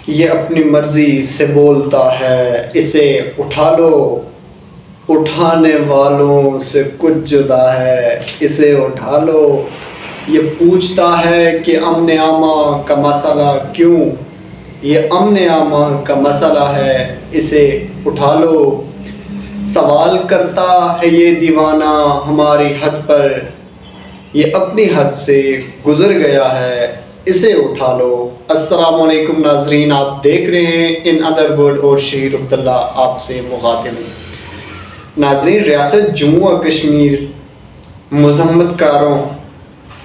یہ اپنی مرضی سے بولتا ہے، اسے اٹھا لو، اٹھانے والوں سے کچھ جدا ہے، اسے اٹھا لو۔ یہ پوچھتا ہے کہ امن عامہ کا مسئلہ کیوں، یہ امن عامہ کا مسئلہ ہے، اسے اٹھا لو۔ سوال کرتا ہے یہ دیوانہ ہماری حد پر، یہ اپنی حد سے گزر گیا ہے، اسے اٹھا لو۔ السلام علیکم ناظرین، آپ دیکھ رہے ہیں ان ادر ورڈ اور شہیر عبداللہ آپ سے مخاطب ہیں۔ ناظرین، ریاست جموں و کشمیر مذمت کاروں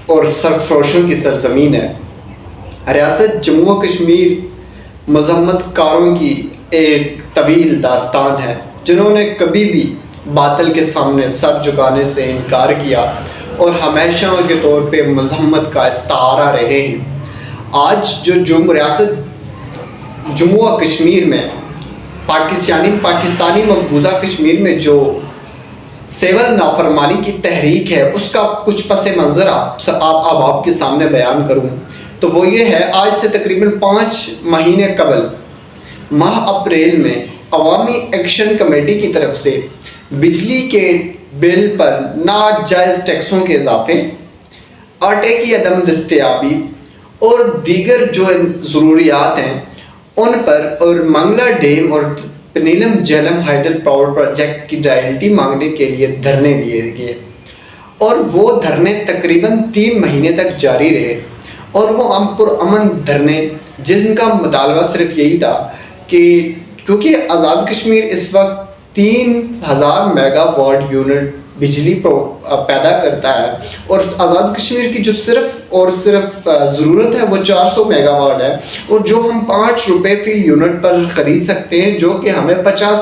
اور سرفروشوں کی سرزمین ہے۔ ریاست جموں و کشمیر مذمت کاروں کی ایک طویل داستان ہے، جنہوں نے کبھی بھی باطل کے سامنے سر جھکانے سے انکار کیا اور ہمیشہ کے طور پہ مذمت کا استعارہ رہے ہیں۔ آج جو ریاست جموں و کشمیر میں پاکستانی مقبوضہ کشمیر میں جو سول نافرمانی کی تحریک ہے، اس کا کچھ پس منظر آپ کے سامنے بیان کروں تو وہ یہ ہے۔ آج سے تقریباً 5 مہینے قبل ماہ اپریل میں عوامی ایکشن کمیٹی کی طرف سے بجلی کے بل پر ناجائز ٹیکسوں کے اضافے، آٹے کی عدم دستیابی اور دیگر جو ضروریات ہیں ان پر، اور منگلا ڈیم اور پنیلم جیلم ہائیڈل پاور پروجیکٹ کی رائلٹی مانگنے کے لیے دھرنے دیے گئے، اور وہ دھرنے تقریباً 3 مہینے تک جاری رہے۔ اور وہ پرامن دھرنے، جن کا مطالبہ صرف یہی تھا کہ کیونکہ آزاد کشمیر اس وقت 3000 میگا واٹ یونٹ بجلی پیدا کرتا ہے، اور آزاد کشمیر کی جو صرف ضرورت ہے وہ 400 میگا واٹ ہے، اور جو ہم 5 روپے فی یونٹ پر خرید سکتے ہیں، جو کہ ہمیں 50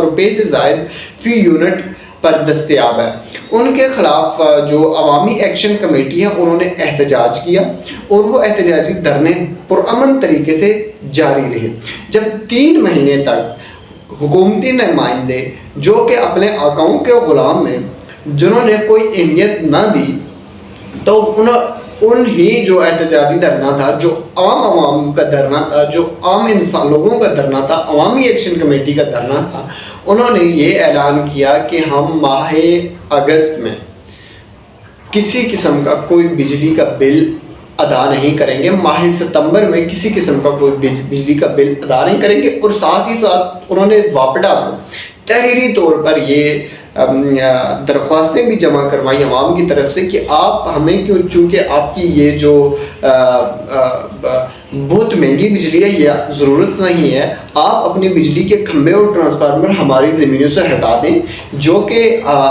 روپے سے زائد فی یونٹ پر دستیاب ہے۔ ان کے خلاف جو عوامی ایکشن کمیٹی ہے انہوں نے احتجاج کیا، اور وہ احتجاجی دھرنے پرامن طریقے سے جاری رہے۔ جب 3 مہینے تک حکومتی نمائندے جو کہ اپنے آقاؤں کے غلام ہیں، جنہوں نے کوئی اہمیت نہ دی، تو ان ہی جو احتجاجی دھرنا تھا، جو عوام کا دھرنا تھا، جو عام انسان لوگوں کا دھرنا تھا، عوامی ایکشن کمیٹی کا دھرنا تھا، انہوں نے یہ اعلان کیا کہ ہم ماہ اگست میں کسی قسم کا کوئی بجلی کا بل ادا نہیں کریں گے، ماہ ستمبر میں کسی قسم کا کوئی بجلی کا بل ادا نہیں کریں گے، اور ساتھ ہی ساتھ انہوں نے واپڈا کو تحریری طور پر یہ درخواستیں بھی جمع کروائی عوام کی طرف سے کہ آپ ہمیں چونکہ آپ کی یہ جو بہت مہنگی بجلی ہے، یہ ضرورت نہیں ہے، آپ اپنی بجلی کے کھمبے اور ٹرانسفارمر ہماری زمینوں سے ہٹا دیں، جو کہ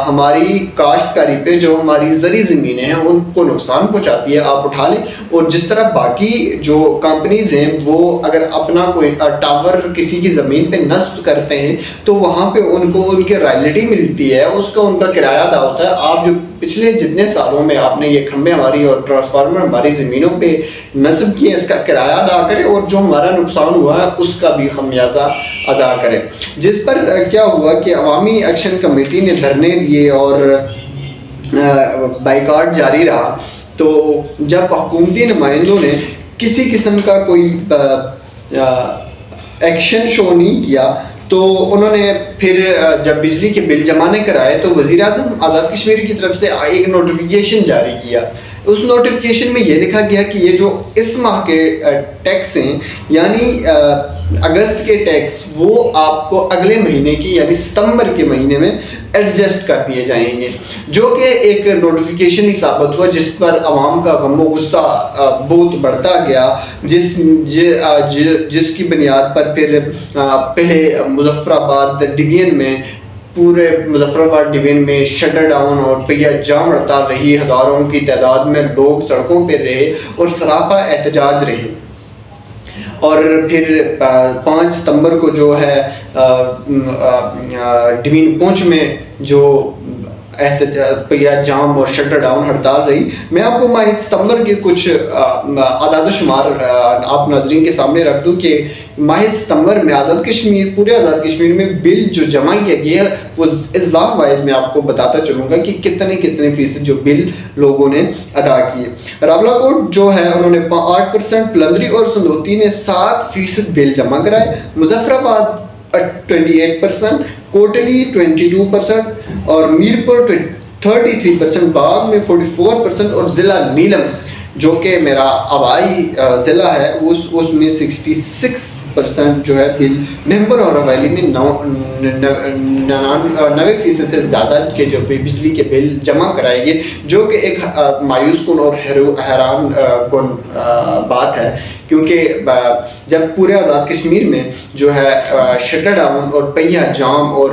ہماری کاشتکاری پہ جو ہماری زرعی زمینیں ہیں ان کو نقصان پہنچاتی ہے، آپ اٹھا لیں۔ اور جس طرح باقی جو کمپنیز ہیں وہ اگر اپنا کوئی ٹاور کسی کی زمین پہ نصب کرتے ہیں تو وہاں پہ ان کو ان کی رائلٹی ملتی ہے، اس کا ان کا کرایہ ادا ہوتا ہے۔ آپ جو پچھلے جتنے سالوں میں آپ نے یہ کھمبے ہماری اور ٹرانسفارمر ہماری زمینوں پہ نصب کیے، اس کا کرایہ ادا کرے، اور جو ہمارا نقصان ہوا ہے اس کا بھی خمیازہ ادا کرے۔ جس پر کیا ہوا کہ عوامی ایکشن کمیٹی نے دھرنے دیے اور بائیکاٹ جاری رہا۔ تو جب حکومتی نمائندوں نے کسی قسم کا کوئی ایکشن شو نہیں کیا تو انہوں نے پھر جب بجلی کے بل جمع نہیں کرائے تو وزیر اعظم آزاد کشمیر کی طرف سے ایک نوٹیفیکیشن جاری کیا۔ اس نوٹیفیکیشن میں یہ لکھا گیا کہ یہ جو اس ماہ کے ٹیکس ہیں، یعنی اگست کے ٹیکس، وہ آپ کو اگلے مہینے کی یعنی ستمبر کے مہینے میں ایڈجسٹ کر دیے جائیں گے، جو کہ ایک نوٹیفیکیشن ہی ثابت ہوا جس پر عوام کا غم و غصہ بہت بڑھتا گیا، جس کی بنیاد پر پھر پہلے مظفر آباد ڈویژن میں پورے مظفر آباد ڈویژن میں شٹر ڈاؤن اور پہیہ جام ہڑتال رہی، ہزاروں کی تعداد میں لوگ سڑکوں پہ رہے اور سراپا احتجاج رہے۔ اور پھر 5 ستمبر کو جو ہے ڈویژن پونچھ میں جو جام اور شٹر ڈاؤن ہڑتال رہی. میں آپ کو ماہ ستمبر کے کچھ اعداد و شمار آپ ناظرین کے سامنے رکھ دوں کہ ماہ ستمبر میں پورے آزاد کشمیر میں بل جو جمع کیا گیا ہے وہ اضلاع وائز میں آپ کو بتاتا چلوں گا کہ کتنے فیصد جو بل لوگوں نے ادا کیے. راولا کوٹ جو ہے انہوں نے 8%، پلندری اور سندوتی نے 7% بل جمع کرائے، مظفر آباد 28%، کوٹلی 22% اور میرپور 33%، باغ میں 44% اور ضلع نیلم جو کہ میرا آبائی ضلع ہے اس میں 66% جو ہے بل. ممبر اور حویلی میں 90% سے زیادہ کے جو بجلی کے بل جمع کرائے گئے، جو کہ ایک مایوس کن اور حیران کن بات ہے، کیونکہ جب پورے آزاد کشمیر میں جو ہے شٹر ڈاؤن اور پہیہ جام اور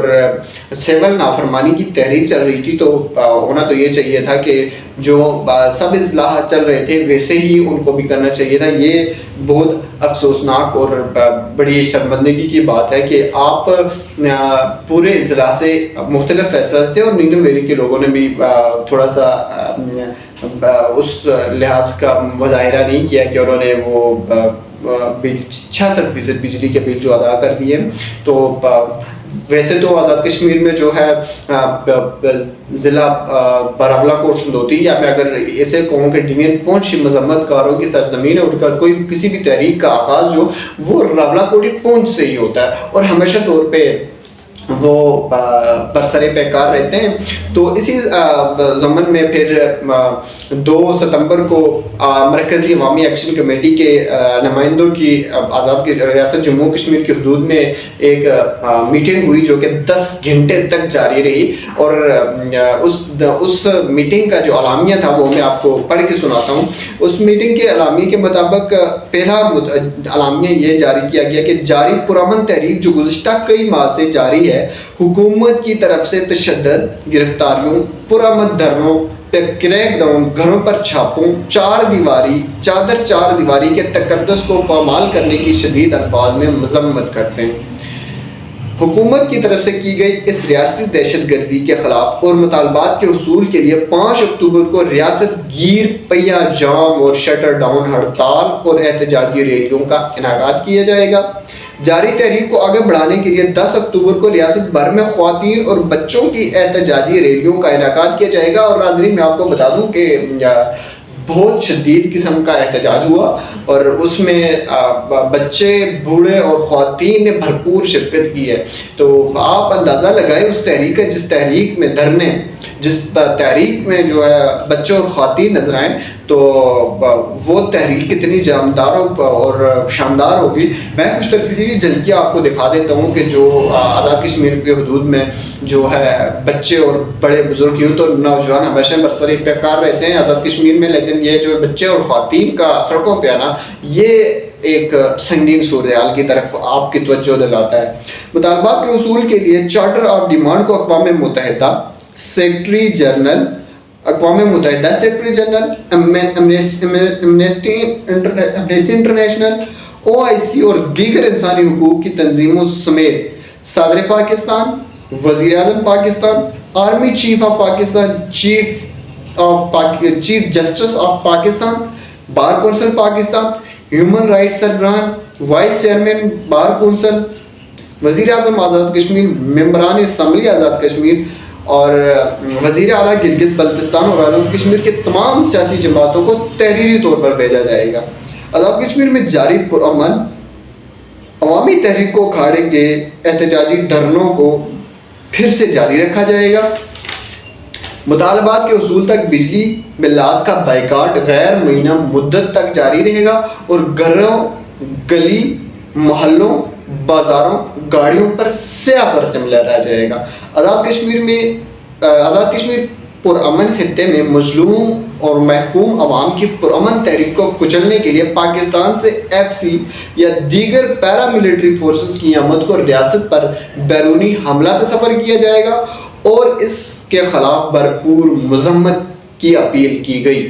سیول نافرمانی کی تحریک چل رہی تھی تو ہونا تو یہ چاہیے تھا کہ جو سب اضلاع چل رہے تھے ویسے ہی ان کو بھی کرنا چاہیے تھا. یہ بہت افسوسناک اور بڑی شرمندگی کی بات ہے کہ آپ پورے اضلاع سے مختلف فیصلے تھے اور نیلم ویلی کے لوگوں نے بھی تھوڑا سا اس لحاظ کا مظاہرہ نہیں کیا کہ انہوں نے وہ 66% بجلی کے بل جو ادا کر دیے. تو ویسے تو آزاد کشمیر میں جو ہے ضلع راولا کوٹ سندوتی، یا میں اگر اسے کہوں کہ ڈویژن پونچھ مذمت کاروں کی سرزمین ہے، ان کا کوئی کسی بھی تحریک کا آغاز جو وہ راولا کوٹ پونچھ سے ہی ہوتا ہے اور ہمیشہ طور پہ وہ برسر پیکار رہتے ہیں. تو اسی ضمن میں پھر 2 ستمبر کو مرکزی عوامی ایکشن کمیٹی کے نمائندوں کی آزاد ریاست جموں کشمیر کی حدود میں ایک میٹنگ ہوئی جو کہ 10 گھنٹے تک جاری رہی. اور اس میٹنگ کا جو اعلامیہ تھا وہ میں آپ کو پڑھ کے سناتا ہوں. اس میٹنگ کے اعلامیہ کے مطابق پہلا اعلامیہ یہ جاری کیا گیا کہ جاری پرامن تحریک جو گزشتہ کئی ماہ سے جاری ہے، حکومت کی طرف سے تشدد، گرفتاریوں، پرامن دھرنوں پہ کریک ڈاؤن، گھروں پر چھاپوں، چادر چار دیواری کے تقدس کو پامال کرنے کی شدید الفاظ میں مذمت کرتے ہیں. حکومت کی طرف سے کی گئی اس ریاستی دہشت گردی کے خلاف اور مطالبات کے حصول کے لیے 5 اکتوبر کو ریاست گیر پہیہ جام اور شٹر ڈاؤن ہڑتال اور احتجاجی ریلیوں کا انعقاد کیا جائے گا. جاری تحریک کو آگے بڑھانے کے لیے 10 اکتوبر کو ریاست بھر میں خواتین اور بچوں کی احتجاجی ریلیوں کا انعقاد کیا جائے گا. اور ناظرین میں آپ کو بتا دوں کہ بہت شدید قسم کا احتجاج ہوا اور اس میں بچے، بوڑھے اور خواتین نے بھرپور شرکت کی ہے. تو آپ اندازہ لگائیں اس تحریک کا، جس تحریک میں جو ہے بچے اور خواتین نظر آئیں تو وہ تحریک کتنی جامدار اور شاندار ہوگی. میں کچھ تفصیلی جھلکیاں آپ کو دکھا دیتا ہوں کہ جو آزاد کشمیر کے حدود میں جو ہے بچے اور بڑے بزرگ، یوں تو نوجوان ہمیشہ برسر پیکار رہتے ہیں آزاد کشمیر میں، لیکن یہ جو بچے اور خواتین کا سڑکوں پہ آنا یہ ایک سنگین صورتحال کی طرف آپ کی توجہ دلاتا ہے. مطالبات کے حصول کے لیے چارٹر آف ڈیمانڈ کو اقوام متحدہ secretary general, Amnesty international, OIC اور دیگر انسانی حقوق کی تنظیموں سمیت صدر پاکستان، وزیر اعظم Pakistan, army chief of Pakistan, chief justice of Pakistan, bar council Pakistan, human right سربراہان، وائس چیئرمین بار کونسل، وزیر اعظم آزاد کشمیر، ممبران اسمبلی آزاد کشمیر اور وزیر اعلیٰ گلگت بلتستان اور آزاد کشمیر کے تمام سیاسی جماعتوں کو تحریری طور پر بھیجا جائے گا. آزاد کشمیر میں جاری پرامن عوامی تحریک کو اکھاڑے کے احتجاجی دھرنوں کو پھر سے جاری رکھا جائے گا. مطالبات کے حصول تک بجلی بلات کا بائیکاٹ غیر معینہ مدت تک جاری رہے گا اور گھروں، گلی محلوں، بازاروں، گاڑیوں پر سیاہ پرچم لہرایا جائے گا. آزاد کشمیر پرامن خطے میں مظلوم اور محکوم عوام کی پرامن تحریک کو کچلنے کے لیے پاکستان سے FC یا دیگر پیراملٹری فورسز کی آمد کو ریاست پر بیرونی حملہ تصور کیا جائے گا اور اس کے خلاف بھرپور مذمت کی اپیل کی گئی.